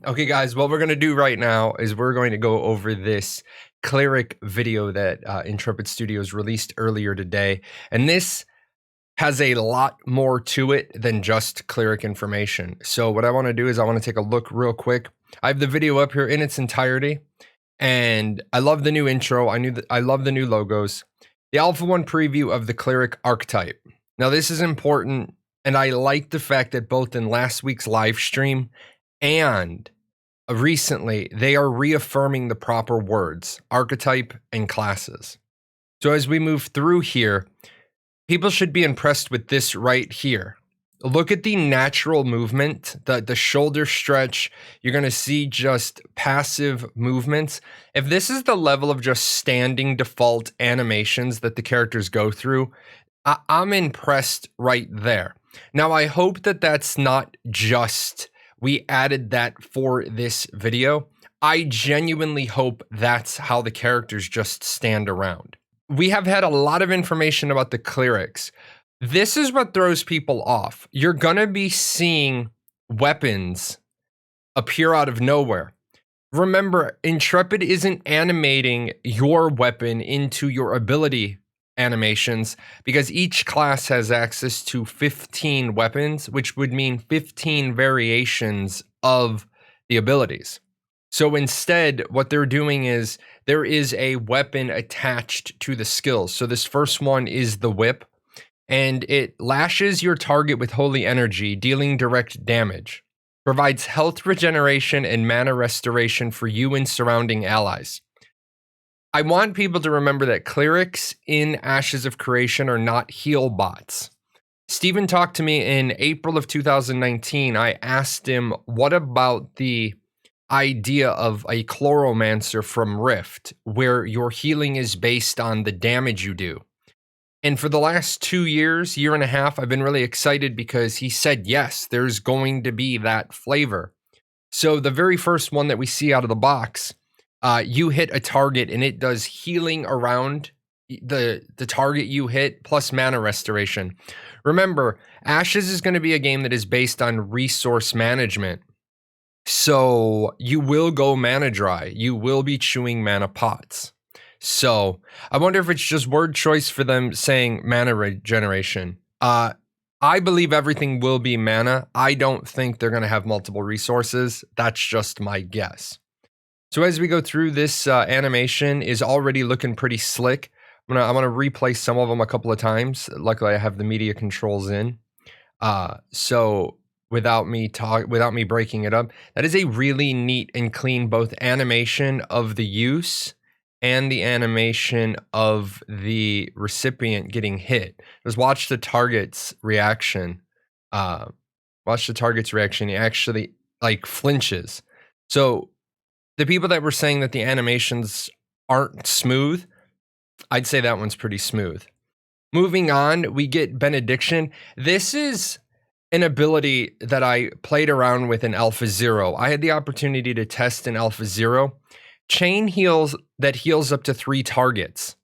Okay, guys, what we're going to do right now is we're going to go over this Cleric video that Intrepid Studios released earlier today. And this has a lot more to it than just Cleric information. So what I want to do is I want to take a look real quick. I have the video up here in its entirety. And I love the new intro. I love the new logos. The Alpha 1 preview of the Cleric Archetype. Now, this is important. And I like the fact that both in last week's live stream and recently, they are reaffirming the proper words, archetype and classes. So as we move through here, people should be impressed with this right here. Look at the natural movement, the shoulder stretch. You're going to see just passive movements. If this is the level of just standing default animations that the characters go through, I'm impressed right there. Now, I hope that that's not just we added that for this video. I genuinely hope that's how the characters just stand around. We have had a lot of information about the clerics. This is what throws people off. You're gonna be seeing weapons appear out of nowhere. Remember, Intrepid isn't animating your weapon into your ability animations because each class has access to 15 weapons, which would mean 15 variations of the abilities. So instead, what they're doing is there is a weapon attached to the skills. So this first one is the whip, and it lashes your target with holy energy, dealing direct damage. Provides health regeneration and mana restoration for you and surrounding allies. I want people to remember that clerics in Ashes of Creation are not heal bots. Steven talked to me in April of 2019. I asked him, what about the idea of a chloromancer from Rift, where your healing is based on the damage you do? And for the last 2 years, year and a half, I've been really excited because he said, yes, there's going to be that flavor. So the very first one that we see out of the box, you hit a target and it does healing around the target you hit plus mana restoration. Remember, Ashes is going to be a game that is based on resource management. So you will go mana dry. You will be chewing mana pots. So I wonder if it's just word choice for them saying mana regeneration. I believe everything will be mana. I don't think they're going to have multiple resources. That's just my guess. So as we go through, this animation is already looking pretty slick. I'm gonna replay some of them a couple of times. Luckily, I have the media controls in. So without me breaking it up, that is a really neat and clean both animation of the use and the animation of the recipient getting hit. Just watch the target's reaction. Watch the target's reaction. He actually like flinches. So the people that were saying that the animations aren't smooth, I'd say that one's pretty smooth. Moving on, we get Benediction. This is an ability that I played around with in Alpha 0. I had the opportunity to test in Alpha 0. Chain heals that heals up to 3 targets.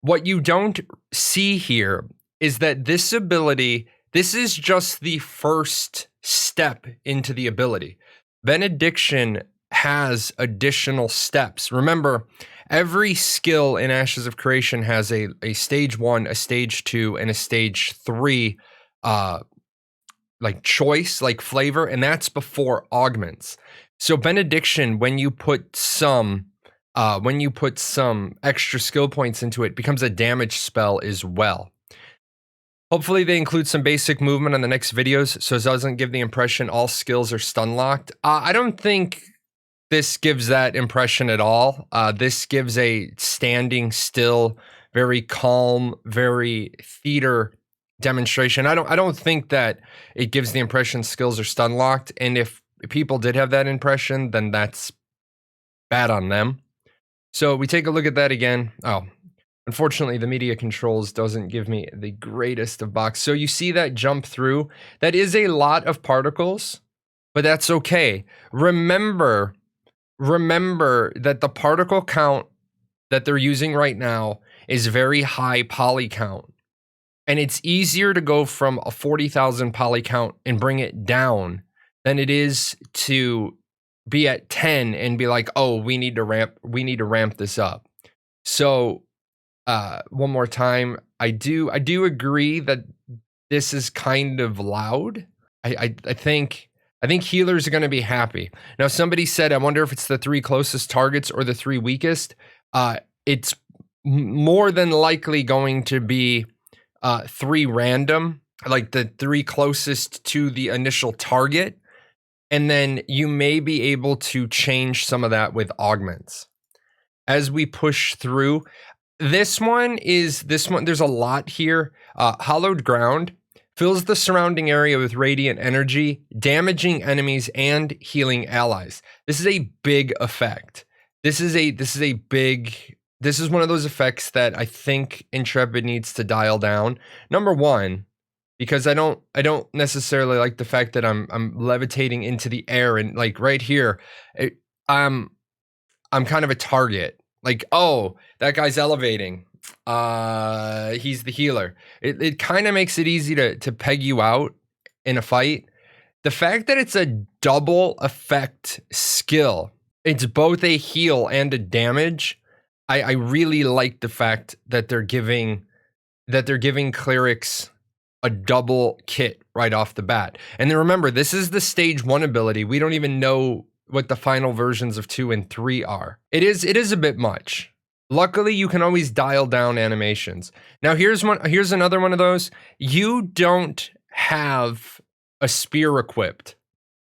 What you don't see here is that this ability, this is just the first step into the ability. Benediction has additional steps. Remember, every skill in Ashes of Creation has a stage 1, a stage 2, and a stage 3 like choice, like flavor, and that's before augments. So Benediction, when you put some extra skill points into it, becomes a damage spell as well. Hopefully they include some basic movement on the next videos so it doesn't give the impression all skills are stun locked. I don't think this gives that impression at all. This gives a standing still, very calm, very theater demonstration. I don't think that it gives the impression skills are stun locked. And if people did have that impression, then that's bad on them. So we take a look at that again. Oh, unfortunately, the media controls doesn't give me the greatest of box. So you see that jump through. That is a lot of particles, but that's okay. Remember that the particle count that they're using right now is very high poly count. And it's easier to go from a 40,000 poly count and bring it down than it is to be at 10 and be like, oh, we need to ramp this up. So one more time, I do agree that this is kind of loud. I think healers are going to be happy. Now, somebody said, I wonder if it's the 3 closest targets or the 3 weakest. It's more than likely going to be 3 random, like the 3 closest to the initial target. And then you may be able to change some of that with augments. As we push through, this one, there's a lot here. Hallowed ground fills the surrounding area with radiant energy, damaging enemies and healing allies. This is a big effect. This is one of those effects that I think Intrepid needs to dial down. Number one, because I don't necessarily like the fact that I'm levitating into the air, and like right here, I'm kind of a target. Like, oh, that guy's elevating. He's the healer. It kind of makes it easy to peg you out in a fight. The fact that it's a double effect skill, it's both a heal and a damage. I really like the fact that they're giving clerics a double kit right off the bat. And then remember, this is the stage 1 ability. We don't even know what the final versions of 2 and 3 are. It is a bit much. Luckily, you can always dial down animations. Now, here's another one of those. You don't have a spear equipped,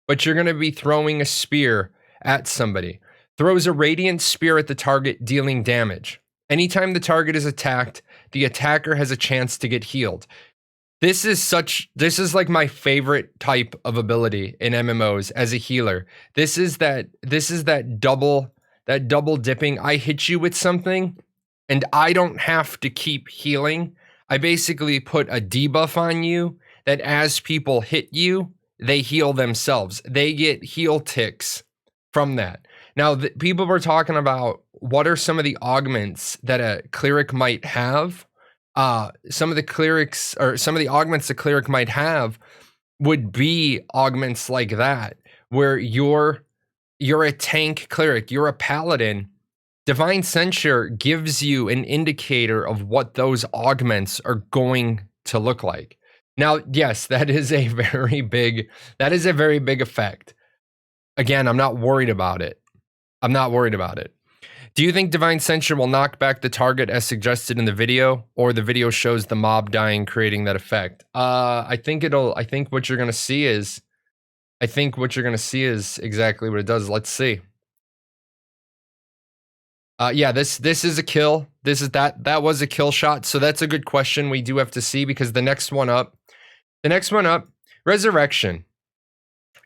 but you're going to be throwing a spear at somebody. Throws a radiant spear at the target, dealing damage. Anytime the target is attacked, the attacker has a chance to get healed. This is like my favorite type of ability in MMOs as a healer. This is that double dipping. I hit you with something and I don't have to keep healing. I basically put a debuff on you that as people hit you, they heal themselves. They get heal ticks from that. Now, people were talking about what are some of the augments that a cleric might have. Some of the augments the cleric might have would be augments like that, where you're a tank cleric, you're a paladin. Divine Censure gives you an indicator of what those augments are going to look like. Now, yes, that is a very big effect. Again, I'm not worried about it. Do you think Divine Censure will knock back the target as suggested in the video, or the video shows the mob dying, creating that effect? I think what you're gonna see is exactly what it does. Let's see. Yeah, this is a kill. That was a kill shot. So that's a good question. We do have to see, because the next one up, Resurrection.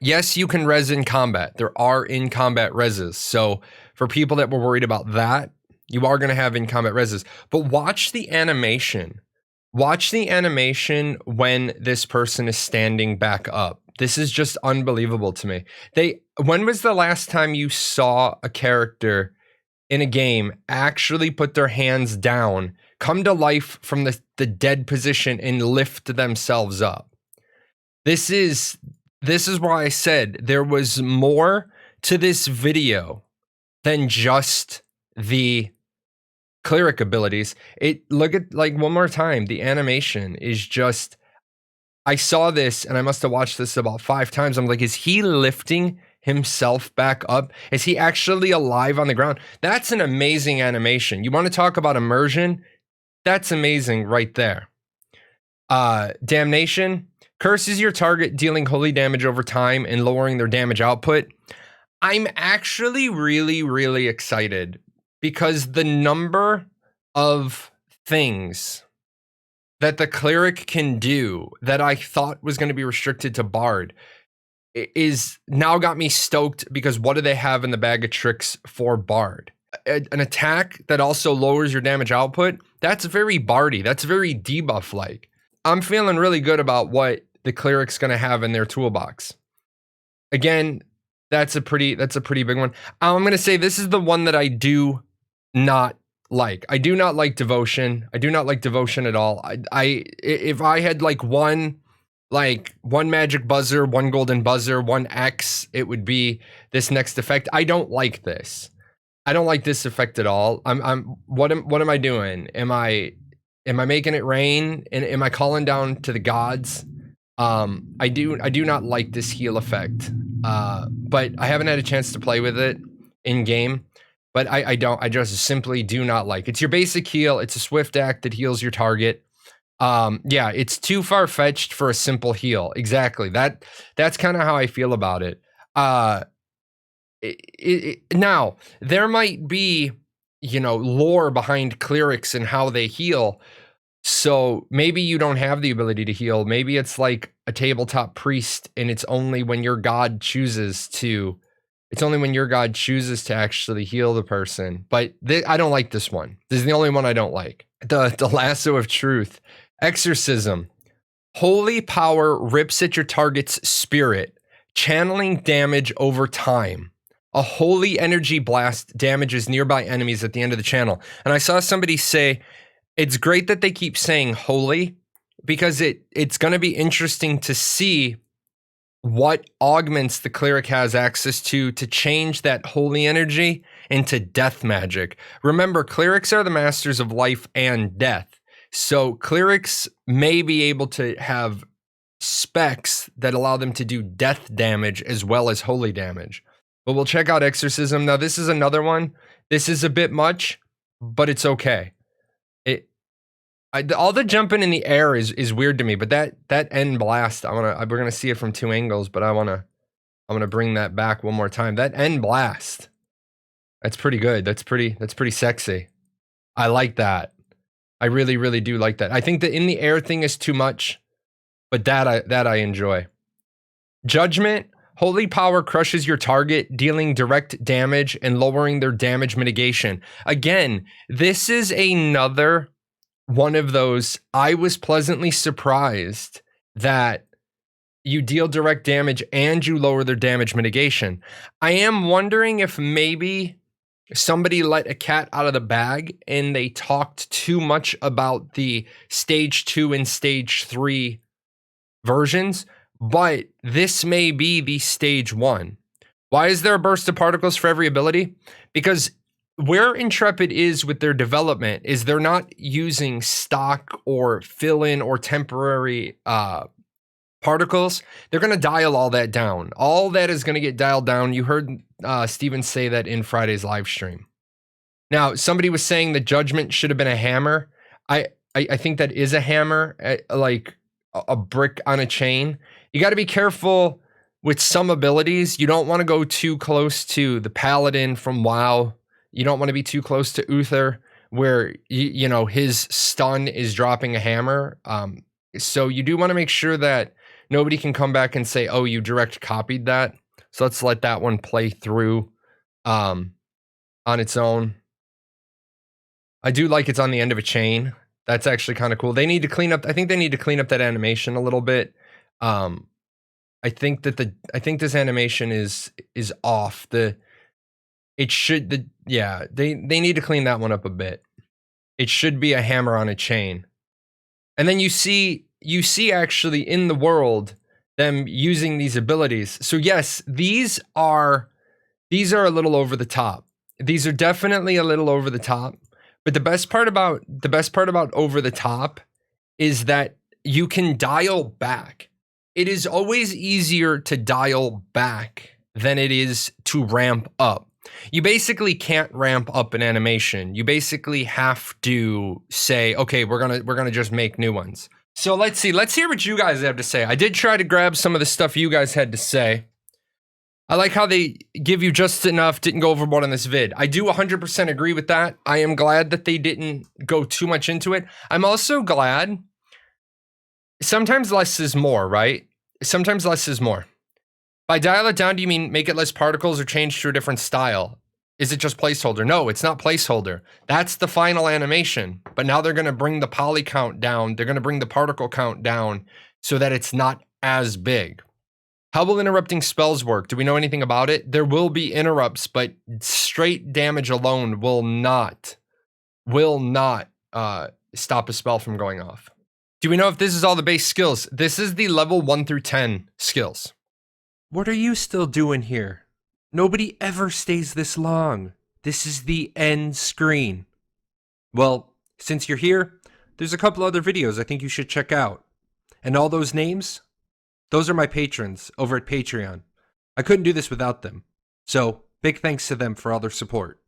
Yes, you can res in combat. There are in combat reses. So for people that were worried about that, you are going to have in combat reses. But watch the animation. Watch the animation when this person is standing back up. This is just unbelievable to me. When was the last time you saw a character in a game actually put their hands down, come to life from the dead position, and lift themselves up? This is why I said there was more to this video than just the cleric abilities. Look at, like, one more time, the animation is just, I saw this and I must have watched this about 5 times. I'm like, is he lifting himself back up? Is he actually alive on the ground? That's an amazing animation. You want to talk about immersion? That's amazing right there. Damnation curses your target, dealing holy damage over time and lowering their damage output. I'm actually really, really excited, because the number of things that the cleric can do that I thought was going to be restricted to Bard is now got me stoked, because what do they have in the bag of tricks for Bard? An attack that also lowers your damage output? That's very Bardy. That's very debuff-like. I'm feeling really good about what the cleric's going to have in their toolbox. Again, that's a pretty big one. I'm going to say this is the one that I do not like. I do not like devotion. I do not like devotion at all. If I had like one magic buzzer, one golden buzzer, one X, it would be this next effect. I don't like this. I don't like this effect at all. What am I doing? Am I making it rain? And am I calling down to the gods? I do not like this heal effect. But I haven't had a chance to play with it in game. But I just simply do not like. It's your basic heal. It's a swift act that heals your target. Yeah, it's too far-fetched for a simple heal. Exactly. That's kind of how I feel about it. Now, there might be, lore behind clerics and how they heal. So maybe you don't have the ability to heal. Maybe it's like a tabletop priest, and it's only when your god chooses to actually heal the person. But I don't like this one. This is the only one I don't like. The lasso of truth. Exorcism. Holy power rips at your target's spirit, channeling damage over time. A holy energy blast damages nearby enemies at the end of the channel. And I saw somebody say, it's great that they keep saying holy, because it's going to be interesting to see what augments the cleric has access to change that holy energy into death magic. Remember, clerics are the masters of life and death. So clerics may be able to have specs that allow them to do death damage as well as holy damage. But we'll check out Exorcism. Now, this is another one. This is a bit much, but it's okay. All the jumping in the air is weird to me, but that end blast, we're gonna see it from two angles, but I'm gonna bring that back one more time. That end blast, that's pretty good. That's pretty sexy. I like that. I really, really do like that. I think the in the air thing is too much, but that I enjoy. Judgment. Holy power crushes your target, dealing direct damage and lowering their damage mitigation. Again, this is another one of those, I was pleasantly surprised that you deal direct damage and you lower their damage mitigation. I am wondering if maybe somebody let a cat out of the bag and they talked too much about the stage 2 and stage 3 versions, but this may be the stage 1. Why is there a burst of particles for every ability? Because where Intrepid is with their development is they're not using stock or fill-in or temporary particles. They're going to dial all that down. All that is going to get dialed down. You heard Steven say that in Friday's live stream. Now, somebody was saying the judgment should have been a hammer. I think that is a hammer, like a brick on a chain. You got to be careful with some abilities. You don't want to go too close to the Paladin from WoW. You don't want to be too close to Uther, where you know his stun is dropping a hammer. So you do want to make sure that nobody can come back and say, "Oh, you direct copied that." So let's let that one play through on its own. I do like it's on the end of a chain. That's actually kind of cool. They need to clean up. I think they need to clean up that animation a little bit. I think this animation is off. They need to clean that one up a bit. It should be a hammer on a chain. And then you see actually in the world them using these abilities. So yes, these are a little over the top. These are definitely a little over the top. But the best part about over the top is that you can dial back. It is always easier to dial back than it is to ramp up. You basically can't ramp up an animation. You basically have to say, okay, we're gonna just make new ones. So let's hear what you guys have to say. I did try to grab some of the stuff you guys had to say. I like how they give you just enough, didn't go overboard on this vid. I do 100% agree with that. I am glad that they didn't go too much into it. I'm also glad sometimes less is more, right? Sometimes less is more. By dial it down, do you mean make it less particles or change to a different style? Is it just placeholder? No, it's not placeholder. That's the final animation. But now they're going to bring the poly count down. They're going to bring the particle count down so that it's not as big. How will interrupting spells work? Do we know anything about it? There will be interrupts, but straight damage alone will not will not stop a spell from going off. Do we know if this is all the base skills? This is the level 1 through 10 skills. What are you still doing here? Nobody ever stays this long. This is the end screen. Well, since you're here, there's a couple other videos I think you should check out. And all those names, those are my patrons over at Patreon. I couldn't do this without them. So, big thanks to them for all their support.